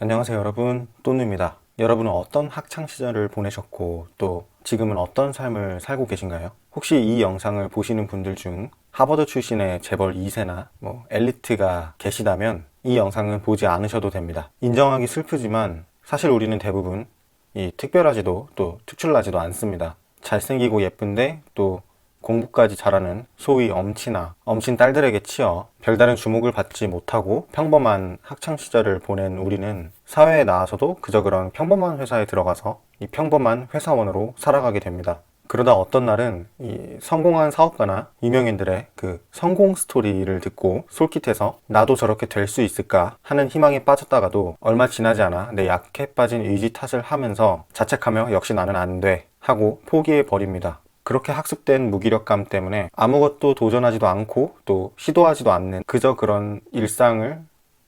안녕하세요 여러분, 또누입니다. 여러분은 어떤 학창시절을 보내셨고 또 지금은 어떤 삶을 살고 계신가요? 혹시 이 영상을 보시는 분들 중 하버드 출신의 재벌 2세나 엘리트가 계시다면 이 영상은 보지 않으셔도 됩니다. 인정하기 슬프지만 사실 우리는 대부분 특별하지도 또 특출나지도 않습니다. 잘생기고 예쁜데 또 공부까지 잘하는 소위 엄친 딸들에게 치여 별다른 주목을 받지 못하고 평범한 학창시절을 보낸 우리는 사회에 나와서도 그저 그런 평범한 회사에 들어가서 이 평범한 회사원으로 살아가게 됩니다. 그러다 어떤 날은 이 성공한 사업가나 유명인들의 그 성공 스토리를 듣고 솔깃해서 나도 저렇게 될 수 있을까 하는 희망에 빠졌다가도 얼마 지나지 않아 내 약해 빠진 의지 탓을 하면서 자책하며 역시 나는 안 돼 하고 포기해 버립니다. 그렇게 학습된 무기력감 때문에 아무것도 도전하지도 않고 또 시도하지도 않는 그저 그런 일상을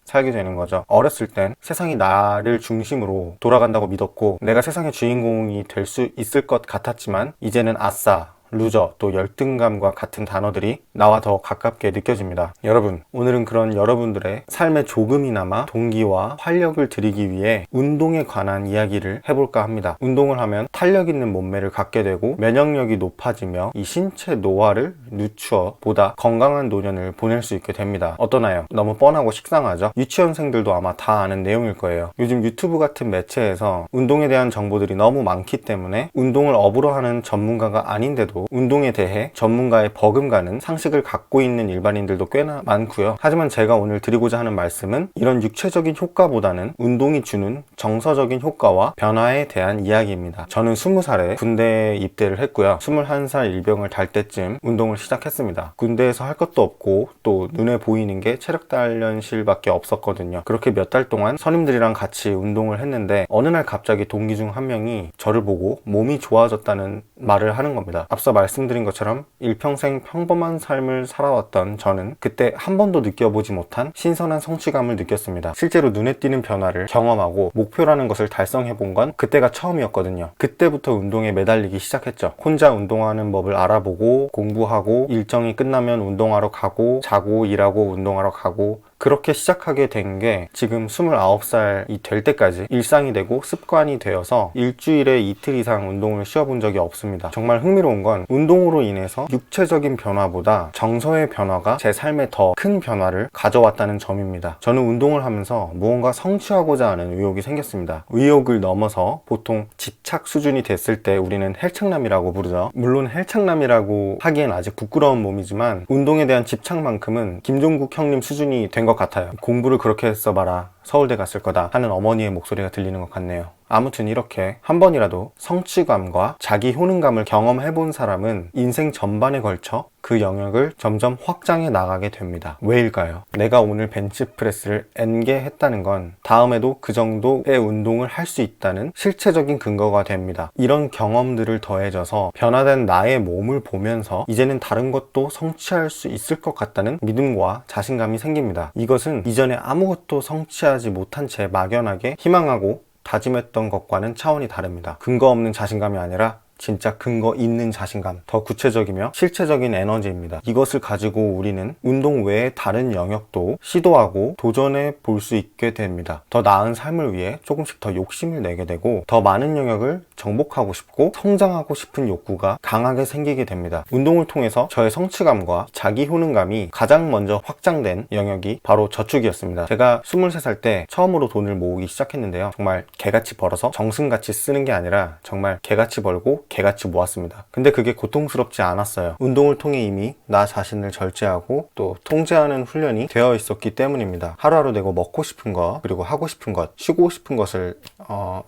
살게 되는 거죠. 어렸을 땐 세상이 나를 중심으로 돌아간다고 믿었고 내가 세상의 주인공이 될 수 있을 것 같았지만 이제는 아싸, 루저, 또 열등감과 같은 단어들이 나와 더 가깝게 느껴집니다. 여러분, 오늘은 그런 여러분들의 삶에 조금이나마 동기와 활력을 드리기 위해 운동에 관한 이야기를 해볼까 합니다. 운동을 하면 탄력 있는 몸매를 갖게 되고 면역력이 높아지며 이 신체 노화를 늦추어 보다 건강한 노년을 보낼 수 있게 됩니다. 어떠나요? 너무 뻔하고 식상하죠? 유치원생들도 아마 다 아는 내용일 거예요. 요즘 유튜브 같은 매체에서 운동에 대한 정보들이 너무 많기 때문에 운동을 업으로 하는 전문가가 아닌데도 운동에 대해 전문가의 버금가는 상식을 갖고 있는 일반인들도 꽤나 많고요. 하지만 제가 오늘 드리고자 하는 말씀은 이런 육체적인 효과보다는 운동이 주는 정서적인 효과와 변화에 대한 이야기입니다. 저는 20살에 군대에 입대를 했고요. 21살 일병을 달 때쯤 운동을 시작했습니다. 군대에서 할 것도 없고 또 눈에 보이는 게 체력 단련실밖에 없었거든요. 그렇게 몇 달 동안 선임들이랑 같이 운동을 했는데 어느 날 갑자기 동기 중 한 명이 저를 보고 몸이 좋아졌다는 말을 하는 겁니다. 앞서 말씀드린 것처럼 일평생 평범한 삶을 살아왔던 저는 그때 한 번도 느껴보지 못한 신선한 성취감을 느꼈습니다. 실제로 눈에 띄는 변화를 경험하고 목표라는 것을 달성해본 건 그때가 처음이었거든요. 그때부터 운동에 매달리기 시작했죠. 혼자 운동하는 법을 알아보고 공부하고 일정이 끝나면 운동하러 가고 자고 일하고 운동하러 가고 그렇게 시작하게 된 게 지금 29살이 될 때까지 일상이 되고 습관이 되어서 일주일에 이틀 이상 운동을 쉬어본 적이 없습니다. 정말 흥미로운 건 운동으로 인해서 육체적인 변화보다 정서의 변화가 제 삶에 더 큰 변화를 가져왔다는 점입니다. 저는 운동을 하면서 무언가 성취하고자 하는 의욕이 생겼습니다. 의욕을 넘어서 보통 집착 수준이 됐을 때 우리는 헬창남이라고 부르죠. 물론 헬창남이라고 하기엔 아직 부끄러운 몸이지만 운동에 대한 집착만큼은 김종국 형님 수준이 된 것 같아요. 공부를 그렇게 했어봐라, 서울대 갔을 거다 하는 어머니의 목소리가 들리는 것 같네요. 아무튼 이렇게 한 번이라도 성취감과 자기 효능감을 경험해본 사람은 인생 전반에 걸쳐 그 영역을 점점 확장해 나가게 됩니다. 왜일까요? 내가 오늘 벤치프레스를 N개 했다는 건 다음에도 그 정도의 운동을 할 수 있다는 실체적인 근거가 됩니다. 이런 경험들을 더해져서 변화된 나의 몸을 보면서 이제는 다른 것도 성취할 수 있을 것 같다는 믿음과 자신감이 생깁니다. 이것은 이전에 아무것도 성취하지 못한 채 막연하게 희망하고 다짐했던 것과는 차원이 다릅니다. 근거 없는 자신감이 아니라 진짜 근거 있는 자신감, 더 구체적이며 실체적인 에너지입니다. 이것을 가지고 우리는 운동 외의 다른 영역도 시도하고 도전해 볼 수 있게 됩니다. 더 나은 삶을 위해 조금씩 더 욕심을 내게 되고 더 많은 영역을 정복하고 싶고 성장하고 싶은 욕구가 강하게 생기게 됩니다. 운동을 통해서 저의 성취감과 자기 효능감이 가장 먼저 확장된 영역이 바로 저축이었습니다. 제가 23살 때 처음으로 돈을 모으기 시작했는데요. 정말 개같이 벌어서 정승같이 쓰는 게 아니라 정말 개같이 벌고 개같이 모았습니다. 근데 그게 고통스럽지 않았어요. 운동을 통해 이미 나 자신을 절제하고 또 통제하는 훈련이 되어 있었기 때문입니다. 하루하루 내가 먹고 싶은 것 그리고 하고 싶은 것 쉬고 싶은 것을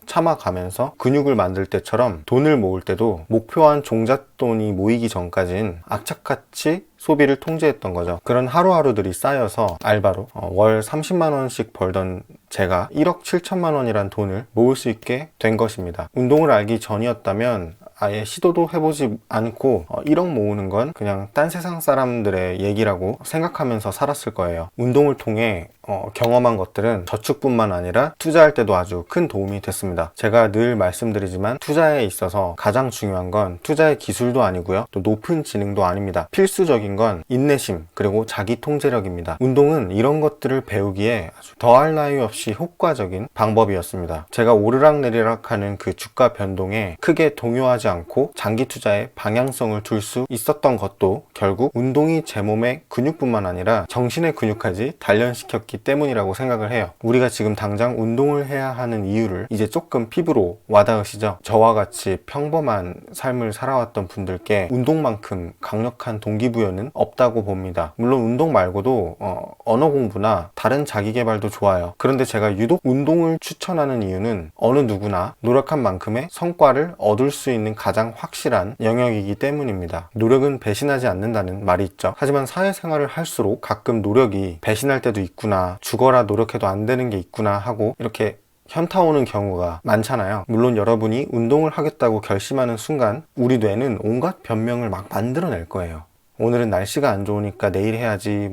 참아가면서 근육을 만들 때처럼 돈을 모을 때도 목표한 종잣돈이 모이기 전까진 악착같이 소비를 통제했던 거죠. 그런 하루하루들이 쌓여서 알바로 월 30만 원씩 벌던 제가 1억 7천만 원이란 돈을 모을 수 있게 된 것입니다. 운동을 알기 전이었다면 아예 시도도 해보지 않고 1억 모으는 건 그냥 딴 세상 사람들의 얘기라고 생각하면서 살았을 거예요. 운동을 통해 경험한 것들은 저축뿐만 아니라 투자할 때도 아주 큰 도움이 됐습니다. 제가 늘 말씀드리지만 투자에 있어서 가장 중요한 건 투자의 기술도 아니고요, 또 높은 지능도 아닙니다. 필수적인 건 인내심 그리고 자기 통제력입니다. 운동은 이런 것들을 배우기에 아주 더할 나위 없이 효과적인 방법이었습니다. 제가 오르락내리락 하는 그 주가 변동에 크게 동요하지 않고 장기 투자에 방향성을 둘 수 있었던 것도 결국 운동이 제 몸의 근육뿐만 아니라 정신의 근육까지 단련시켰기 때문이라고 생각을 해요. 우리가 지금 당장 운동을 해야 하는 이유를 이제 조금 피부로 와닿으시죠? 저와 같이 평범한 삶을 살아왔던 분들께 운동만큼 강력한 동기부여는 없다고 봅니다. 물론 운동 말고도 언어 공부나 다른 자기 개발도 좋아요. 그런데 제가 유독 운동을 추천하는 이유는 어느 누구나 노력한 만큼의 성과를 얻을 수 있는 가장 확실한 영역이기 때문입니다. 노력은 배신하지 않는다는 말이 있죠. 하지만 사회생활을 할수록 가끔 노력이 배신할 때도 있구나, 죽어라 노력해도 안 되는 게 있구나 하고 이렇게 현타 오는 경우가 많잖아요. 물론 여러분이 운동을 하겠다고 결심하는 순간 우리 뇌는 온갖 변명을 막 만들어낼 거예요. 오늘은 날씨가 안 좋으니까 내일 해야지,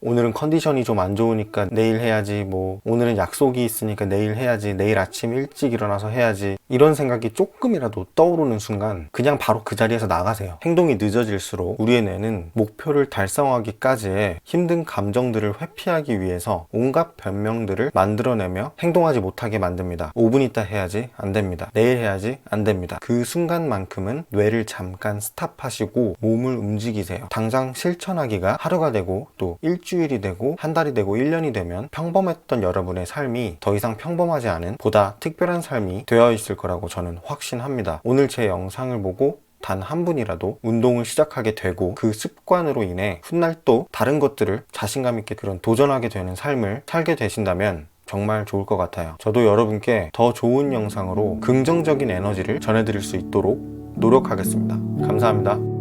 오늘은 컨디션이 좀 안 좋으니까 내일 해야지, 오늘은 약속이 있으니까 내일 해야지, 내일 아침 일찍 일어나서 해야지, 이런 생각이 조금이라도 떠오르는 순간 그냥 바로 그 자리에서 나가세요. 행동이 늦어질수록 우리의 뇌는 목표를 달성하기까지의 힘든 감정들을 회피하기 위해서 온갖 변명들을 만들어내며 행동하지 못하게 만듭니다. 5분 있다 해야지, 안 됩니다. 내일 해야지, 안 됩니다. 그 순간만큼은 뇌를 잠깐 스탑하시고 몸을 움직이세요. 당장 실천하기가 하루가 되고 또 일주일이 되고 한 달이 되고 1년이 되면 평범했던 여러분의 삶이 더 이상 평범하지 않은 보다 특별한 삶이 되어 있을 거라고 저는 확신합니다. 오늘 제 영상을 보고 단 한 분이라도 운동을 시작하게 되고 그 습관으로 인해 훗날 또 다른 것들을 자신감 있게 그런 도전하게 되는 삶을 살게 되신다면 정말 좋을 것 같아요. 저도 여러분께 더 좋은 영상으로 긍정적인 에너지를 전해드릴 수 있도록 노력하겠습니다. 감사합니다.